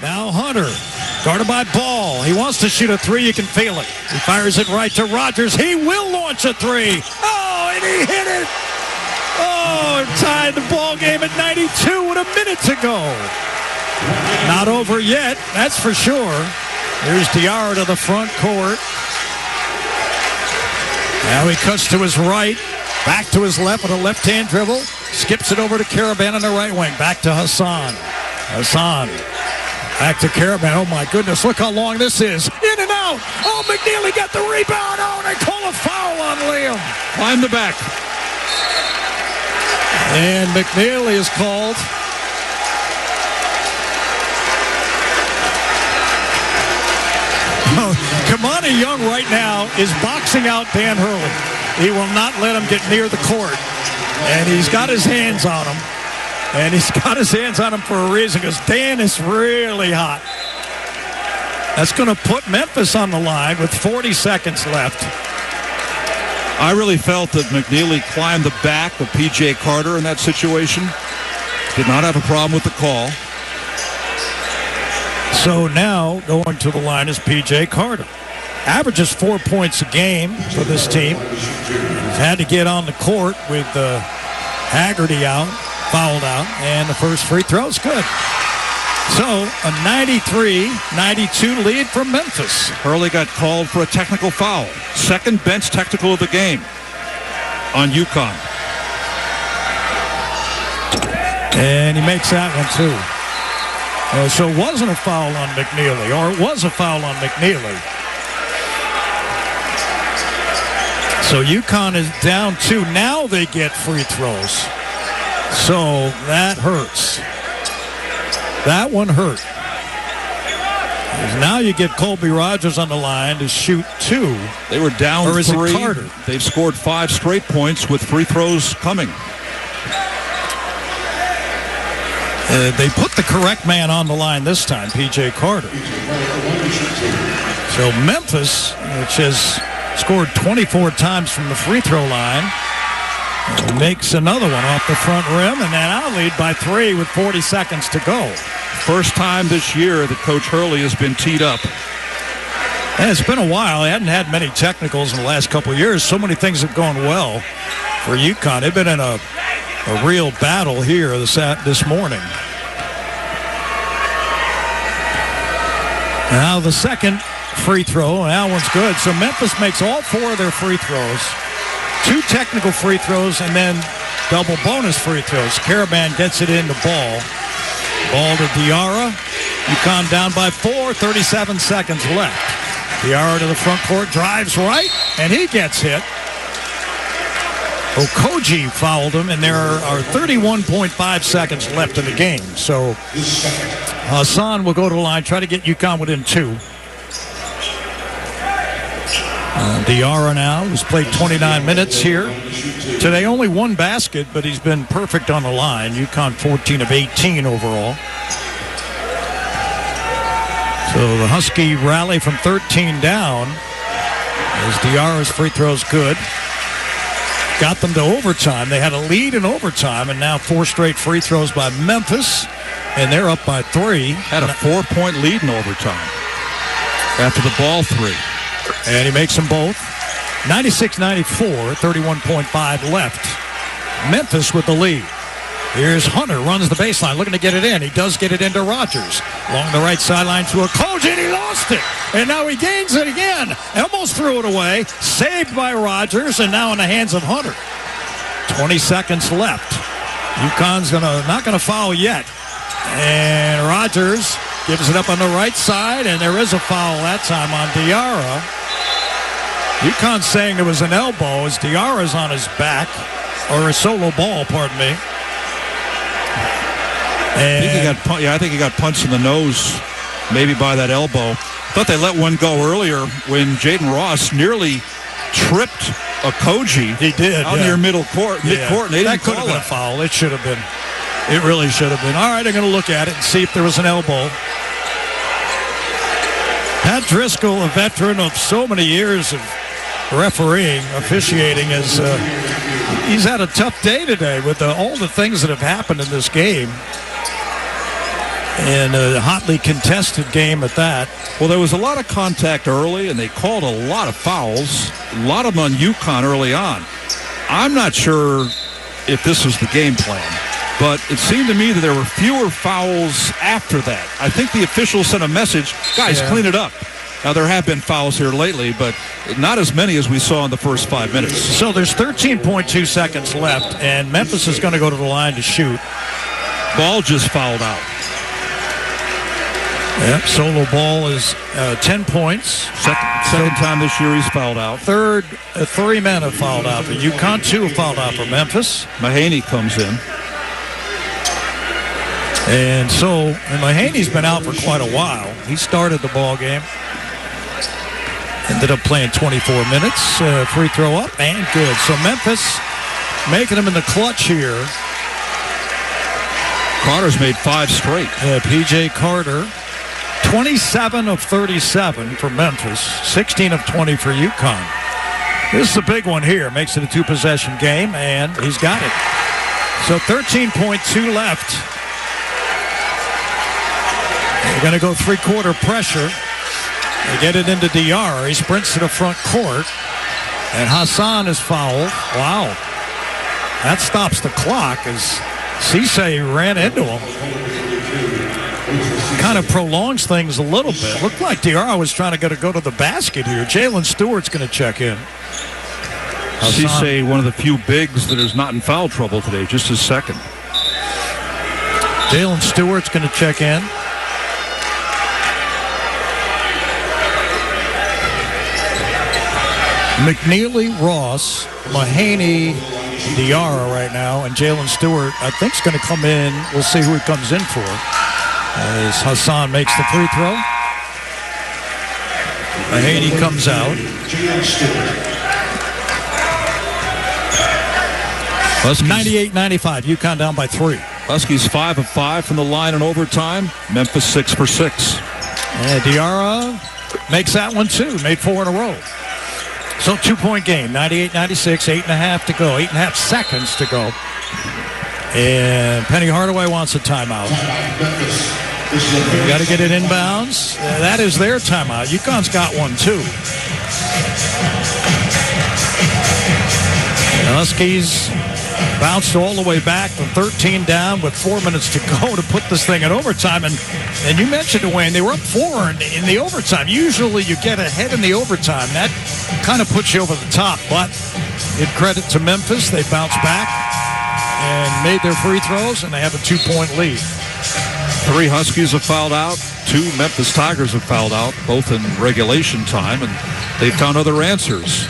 Now Hunter, guarded by Ball. He wants to shoot a three. You can feel it. He fires it right to Rogers. He will launch a three. Oh, and he hit it. Oh, tied the ball game at 92 with a minute to go. Not over yet, that's for sure. Here's Diarra to the front court. Now he cuts to his right, back to his left with a left-hand dribble. Skips it over to Caravan on the right wing. Back to Hassan. Hassan. Back to Caravan. Oh, my goodness. Look how long this is. In and out. Oh, McNeely got the rebound. Oh, they call a foul on Liam. Climb the back. And McNeely is called. Kamani Young right now is boxing out Dan Hurley. He will not let him get near the court. And he's got his hands on him. And he's got his hands on him for a reason because Dan is really hot. That's going to put Memphis on the line with 40 seconds left. I really felt that McNeely climbed the back of P.J. Carter in that situation. Did not have a problem with the call. So now going to the line is P.J. Carter. Averages 4 points a game for this team. He's had to get on the court with Haggerty out, fouled out, and the first free throw is good. So a 93-92 lead from Memphis. Hurley got called for a technical foul. Second bench technical of the game on UConn. And he makes that one too. So it wasn't a foul on McNeely, or it was a foul on McNeely. So UConn is down 2. Now they get free throws. So that hurts. That one hurt. Now you get Colby Rogers on the line to shoot 2. They were down 3. Or is it Carter? They've scored 5 straight points with free throws coming. They put the correct man on the line this time, P.J. Carter. So Memphis, which has scored 24 times from the free throw line, makes another one off the front rim, and then I'll lead by 3 with 40 seconds to go. First time this year that Coach Hurley has been teed up. And it's been a while. They hadn't had many technicals in the last couple of years. So many things have gone well for UConn. They've been in a real battle here this morning. Now the second free throw, and that one's good. So Memphis makes all 4 of their free throws. 2 technical free throws and then double bonus free throws. Caravan gets it in the ball. Ball to Diarra. UConn down by 4, 37 seconds left. Diarra to the front court, drives right, and he gets hit. Okoji fouled him, and there are 31.5 seconds left in the game. So Hassan will go to the line, try to get UConn within 2. Diarra now, who's played 29 minutes here. Today only 1 basket, but he's been perfect on the line. UConn 14 of 18 overall. So the Husky rally from 13 down as Diarra's free throw's good. Got them to overtime. They had a lead in overtime, and now 4 straight free throws by Memphis, and they're up by 3. Had a 4-point lead in overtime after the ball 3. And he makes them both. 96-94, 31.5 left. Memphis with the lead. Here's Hunter, runs the baseline, looking to get it in. He does get it into Rogers. Along the right sideline to Okoji, and he lost it. And now he gains it again. Almost threw it away. Saved by Rogers, and now in the hands of Hunter. 20 seconds left. UConn's not going to foul yet. And Rogers gives it up on the right side, and there is a foul that time on Diarra. UConn's saying there was an elbow as Diarra's on his back, or a solo ball, pardon me. I think he got punched in the nose, maybe by that elbow. Thought they let one go earlier when Jaden Ross nearly tripped Okoji. He did. Out near midcourt, and they didn't could have been a foul. It should have been. It really should have been. All right, I'm going to look at it and see if there was an elbow. Pat Driscoll, a veteran of so many years of refereeing, officiating, he's had a tough day today with all the things that have happened in this game. in a hotly contested game at that. Well, there was a lot of contact early, and they called a lot of fouls, a lot of them on UConn early on. I'm not sure if this was the game plan, but it seemed to me that there were fewer fouls after that. I think the officials sent a message, guys, clean it up. Now, there have been fouls here lately, but not as many as we saw in the first 5 minutes. So there's 13.2 seconds left, and Memphis is going to go to the line to shoot. Ball just fouled out. Yep, Solo Ball is 10 points. Second time this year he's fouled out. Third, 3 men have fouled out for UConn. 2 have fouled out for Memphis. Mahaney comes in. And so Mahaney's been out for quite a while. He started the ball game. Ended up playing 24 minutes. Free throw up and good. So Memphis making them in the clutch here. Carter's made 5 straight. P.J. Carter, 27 of 37 for Memphis, 16 of 20 for UConn. This is a big one here. Makes it a 2-possession game, and he's got it. So 13.2 left. They're going to go three-quarter pressure. They get it into DR. He sprints to the front court, and Hassan is fouled. Wow. That stops the clock as Cisse ran into him. Kind of prolongs things a little bit. Looked like DR was trying to go to the basket here. Jalen Stewart's going to check in. Cisse, one of the few bigs that is not in foul trouble today, just his second. Jalen Stewart's going to check in. McNeely, Ross, Mahaney, Diarra right now, and Jalen Stewart, I think, is going to come in. We'll see who he comes in for. As Hassan makes the free throw. Mahaney comes out. 98-95, UConn down by 3. Huskies 5 of 5 from the line in overtime. Memphis 6 for 6. And Diarra makes that one too. Made 4 in a row. So 2-point game, 98-96, 8.5 to go, 8.5 seconds to go. And Penny Hardaway wants a timeout. You got to get it inbounds. That is their timeout. UConn's got one too. The Huskies bounced all the way back from 13 down with 4 minutes to go to put this thing in overtime. And you mentioned it, Wayne, they were up 4 in the overtime. Usually you get ahead in the overtime. That kind of puts you over the top. But give credit to Memphis. They bounced back and made their free throws, and they have a 2-point lead. 3 Huskies have fouled out. 2 Memphis Tigers have fouled out, both in regulation time, and they've found other answers.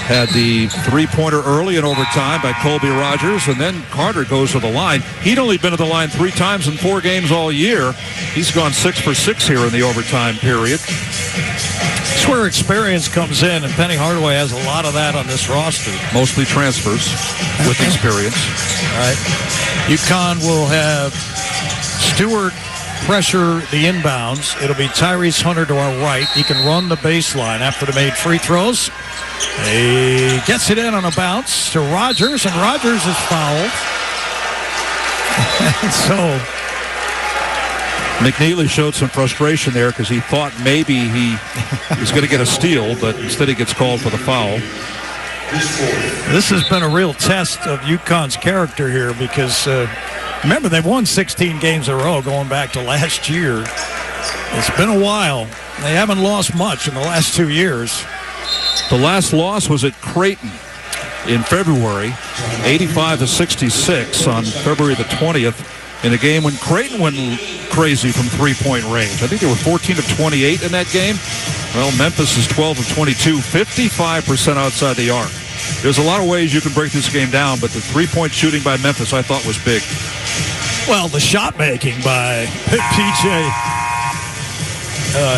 Had the three-pointer early in overtime by Colby Rogers, and then Carter goes to the line. He'd only been to the line 3 times in 4 games all year. He's gone 6 for 6 here in the overtime period. That's where experience comes in, and Penny Hardaway has a lot of that on this roster. Mostly transfers with experience. All right. UConn will have Stewart pressure the inbounds. It'll be Tyrese Hunter to our right. He can run the baseline after the made free throws. He gets it in on a bounce to Rogers, and Rogers is fouled. So McNeely showed some frustration there because he thought maybe he was going to get a steal, but instead he gets called for the foul. This has been a real test of UConn's character here because, remember, they've won 16 games in a row going back to last year. It's been a while. They haven't lost much in the last 2 years. The last loss was at Creighton in February, 85-66 on February the 20th, in a game when Creighton went crazy from three-point range. I think they were 14 of 28 in that game. Well, Memphis is 12 of 22, 55% outside the arc. There's a lot of ways you can break this game down, but the three-point shooting by Memphis I thought was big. Well, the shot making by P.J.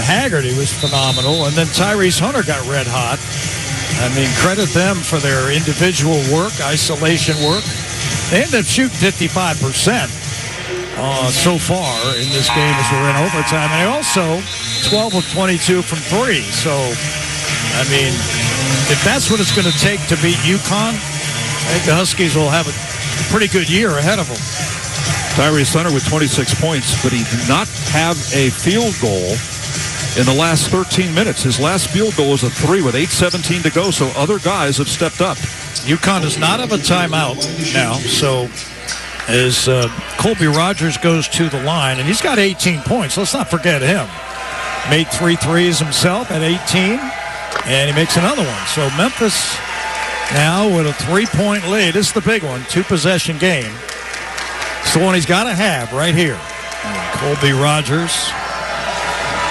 Haggerty was phenomenal, and then Tyrese Hunter got red hot. I mean, credit them for their individual work, isolation work. They ended up shooting 55% so far in this game as we're in overtime, and they also 12 of 22 from 3. So, I mean, if that's what it's going to take to beat UConn, I think the Huskies will have a pretty good year ahead of them. Tyrese Hunter with 26 points, but he did not have a field goal in the last 13 minutes. His last field goal was a 3 with 8:17 to go, so other guys have stepped up. UConn does not have a timeout now, so as Colby Rogers goes to the line, and he's got 18 points. Let's not forget him. Made 3 threes himself at 18, and he makes another one. So Memphis now with a 3-point lead. This is the big one, 2-possession game. It's the one he's got to have right here. Colby Rogers.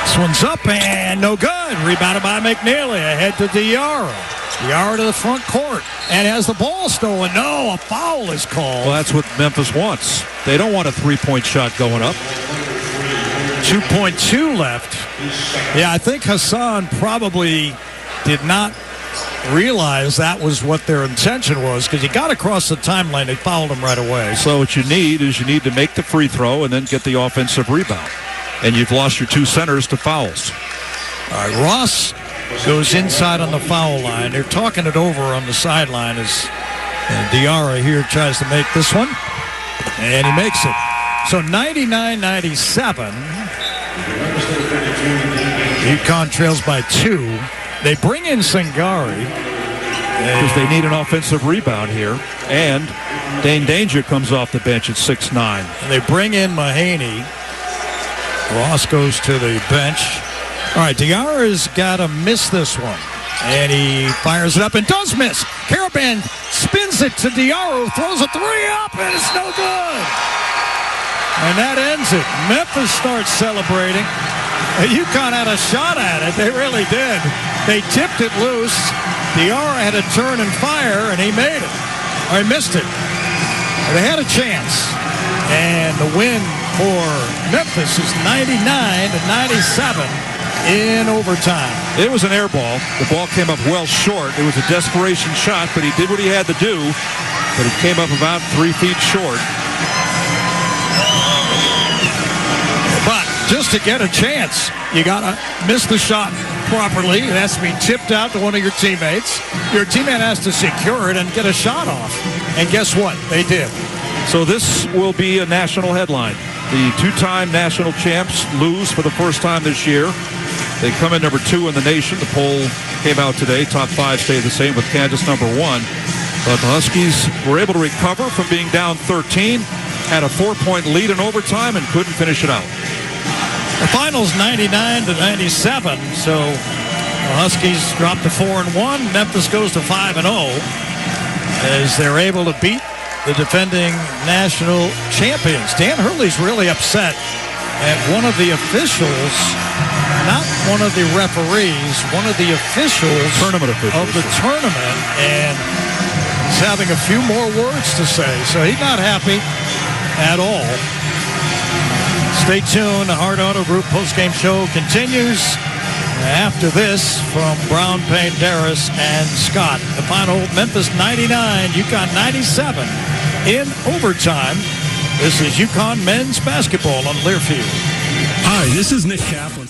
This one's up and no good. Rebounded by McNeely. Ahead to Diarra. Diarra to the front court and has the ball stolen. No, a foul is called. Well, that's what Memphis wants. They don't want a 3-point shot going up. 2.2 left. Yeah, I think Hassan probably did not realize that was what their intention was, because he got across the timeline. They fouled him right away. So what you need to make the free throw and then get the offensive rebound. And you've lost your 2 centers to fouls. All right, Ross goes inside on the foul line. They're talking it over on the sideline as Diarra here tries to make this one. And he makes it. So 99-97. UConn trails by 2. They bring in Singari because they need an offensive rebound here. And Dane Danger comes off the bench at 6'9". And they bring in Mahaney. Ross goes to the bench. All right, Diarra's got to miss this one. And he fires it up and does miss. Caravan spins it to Diarra, throws a 3 up, and it's no good. And that ends it. Memphis starts celebrating. UConn had a shot at it. They really did. They tipped it loose. Diarra had a turn and fire, and he made it. Or he missed it. They had a chance. And the win for Memphis is 99-97 in overtime. It was an air ball. The ball came up well short. It was a desperation shot, but he did what he had to do. But it came up about 3 feet short. But just to get a chance, you got to miss the shot properly. It has to be tipped out to one of your teammates. Your teammate has to secure it and get a shot off. And guess what? They did. So this will be a national headline. The 2-time national champs lose for the first time this year. They come in number 2 in the nation. The poll came out today. Top 5 stay the same with Kansas number 1. But the Huskies were able to recover from being down 13, had a 4-point lead in overtime, and couldn't finish it out. The finals 99-97. So the Huskies drop to 4-1. Memphis goes to 5-0 as they're able to beat the defending national champions. Dan Hurley's really upset at one of the officials, not one of the referees, one of the officials, tournament officials of the tournament, and he's having a few more words to say. So he's not happy at all. Stay tuned. The Hard Auto Group postgame show continues after this from Brown, Payne, Darris, and Scott. The final, Memphis 99, UConn 97 in overtime. This is UConn men's basketball on Learfield. Hi, this is Nick Kaplan.